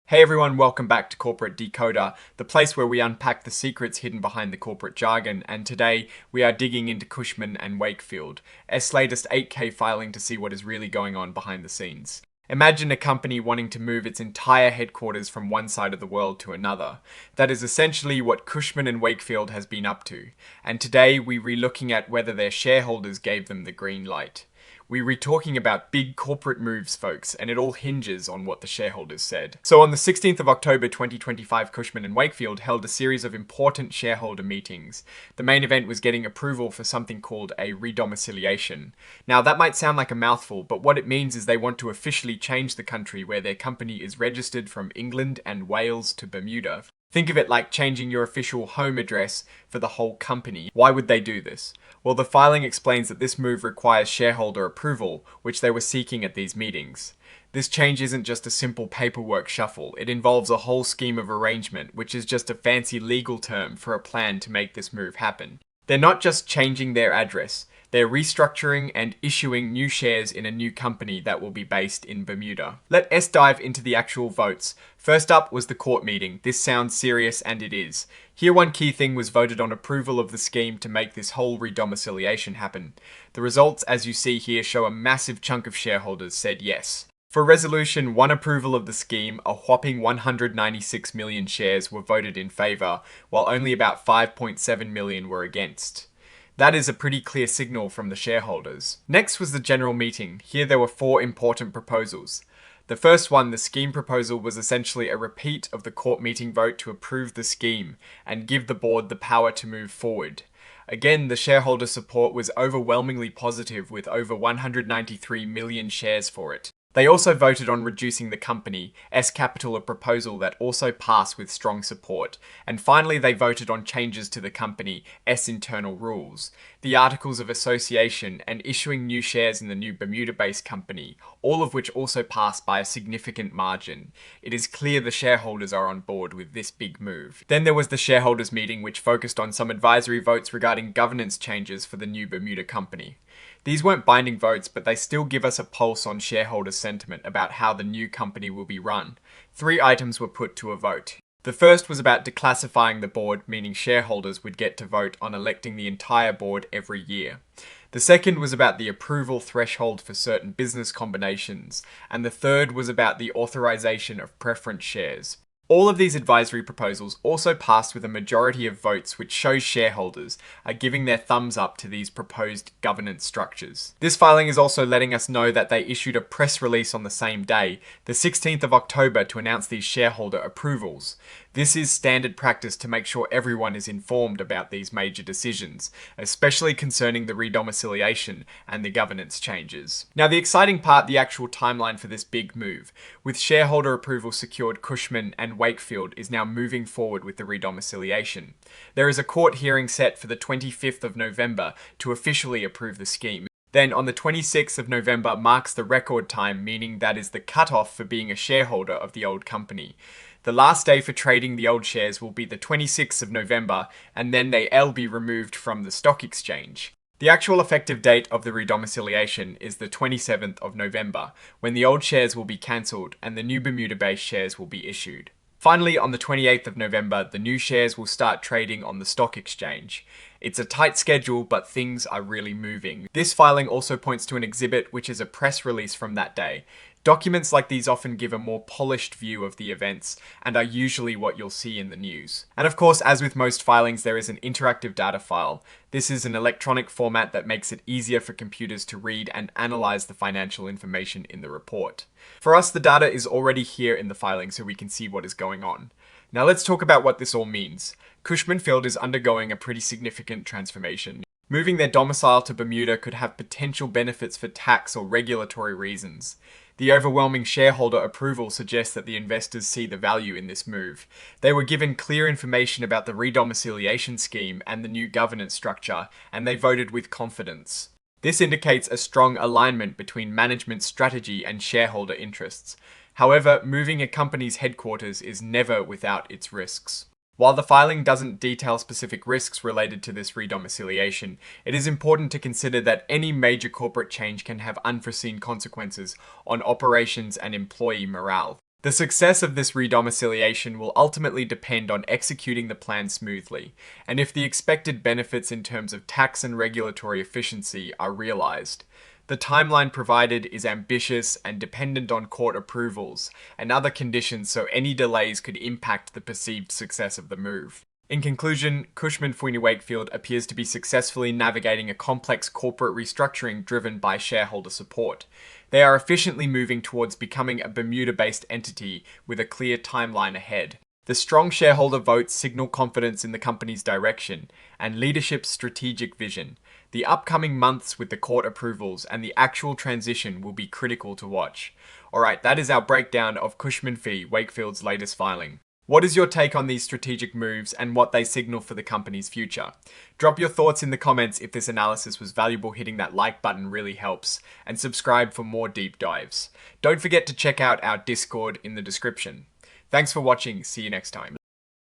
Hey everyone, welcome back to Corporate Decoder, the place where we unpack the secrets hidden behind the corporate jargon, and today we are digging into Cushman and Wakefield, S's latest 8K filing to see what is really going on behind the scenes. Imagine a company wanting to move its entire headquarters from one side of the world to another. That is essentially what Cushman and Wakefield has been up to, and today we're re-looking at whether their shareholders gave them the green light. We're talking about big corporate moves, folks, and it all hinges on what the shareholders said. So on the 16th of October 2025, Cushman and Wakefield held a series of important shareholder meetings. The main event was getting approval for something called a redomiciliation. Now that might sound like a mouthful, but what it means is they want to officially change the country where their company is registered from England and Wales to Bermuda. Think of it like changing your official home address for the whole company. Why would they do this? Well, the filing explains that this move requires shareholder approval, which they were seeking at these meetings. This change isn't just a simple paperwork shuffle, it involves a whole scheme of arrangement, which is just a fancy legal term for a plan to make this move happen. They're not just changing their address, they're restructuring and issuing new shares in a new company that will be based in Bermuda. Let's dive into the actual votes. First up was the court meeting. This sounds serious, and it is. Here one key thing was voted on approval of the scheme to make this whole redomiciliation happen. The results, as you see here, show a massive chunk of shareholders said yes. For resolution 1 approval of the scheme, a whopping 196 million shares were voted in favour, while only about 5.7 million were against. That is a pretty clear signal from the shareholders. Next was the general meeting. Here there were 4 important proposals. The first one, the scheme proposal, was essentially a repeat of the court meeting vote to approve the scheme and give the board the power to move forward. Again, the shareholder support was overwhelmingly positive with over 193 million shares for it. They also voted on reducing the company, S capital, a proposal that also passed with strong support. And finally, they voted on changes to the company, S internal rules, the articles of association, and issuing new shares in the new Bermuda-based company, all of which also passed by a significant margin. It is clear the shareholders are on board with this big move. Then there was the shareholders meeting, which focused on some advisory votes regarding governance changes for the new Bermuda company. These weren't binding votes, but they still give us a pulse on shareholder sentiment about how the new company will be run. 3 items were put to a vote. The first was about declassifying the board, meaning shareholders would get to vote on electing the entire board every year. The second was about the approval threshold for certain business combinations, and the third was about the authorization of preference shares. All of these advisory proposals also passed with a majority of votes, which shows shareholders are giving their thumbs up to these proposed governance structures. This filing is also letting us know that they issued a press release on the same day, the 16th of October, to announce these shareholder approvals. This is standard practice to make sure everyone is informed about these major decisions, especially concerning the redomiciliation and the governance changes. Now, the exciting part, the actual timeline for this big move. With shareholder approval secured, Cushman and Wakefield is now moving forward with the redomiciliation. There is a court hearing set for the 25th of November to officially approve the scheme. Then on the 26th of November marks the record time, meaning that is the cutoff for being a shareholder of the old company. The last day for trading the old shares will be the 26th of November, and then they'll be removed from the stock exchange. The actual effective date of the redomiciliation is the 27th of November, when the old shares will be cancelled and the new Bermuda-based shares will be issued. Finally, on the 28th of November, the new shares will start trading on the stock exchange. It's a tight schedule, but things are really moving. This filing also points to an exhibit, which is a press release from that day. Documents like these often give a more polished view of the events and are usually what you'll see in the news. And of course, as with most filings, there is an interactive data file. This is an electronic format that makes it easier for computers to read and analyze the financial information in the report. For us, the data is already here in the filing, so we can see what is going on. Now let's talk about what this all means. Cushman Wakefield is undergoing a pretty significant transformation. Moving their domicile to Bermuda could have potential benefits for tax or regulatory reasons. The overwhelming shareholder approval suggests that the investors see the value in this move. They were given clear information about the redomiciliation scheme and the new governance structure, and they voted with confidence. This indicates a strong alignment between management strategy and shareholder interests. However, moving a company's headquarters is never without its risks. While the filing doesn't detail specific risks related to this redomiciliation, it is important to consider that any major corporate change can have unforeseen consequences on operations and employee morale. The success of this redomiciliation will ultimately depend on executing the plan smoothly, and if the expected benefits in terms of tax and regulatory efficiency are realized. The timeline provided is ambitious and dependent on court approvals and other conditions, so any delays could impact the perceived success of the move. In conclusion, Cushman Wakefield appears to be successfully navigating a complex corporate restructuring driven by shareholder support. They are efficiently moving towards becoming a Bermuda-based entity with a clear timeline ahead. The strong shareholder votes signal confidence in the company's direction and leadership's strategic vision. The upcoming months with the court approvals and the actual transition will be critical to watch. Alright, that is our breakdown of Cushman Wakefield's latest filing. What is your take on these strategic moves and what they signal for the company's future? Drop your thoughts in the comments if this analysis was valuable. Hitting that like button really helps, and subscribe for more deep dives. Don't forget to check out our Discord in the description. Thanks for watching, see you next time.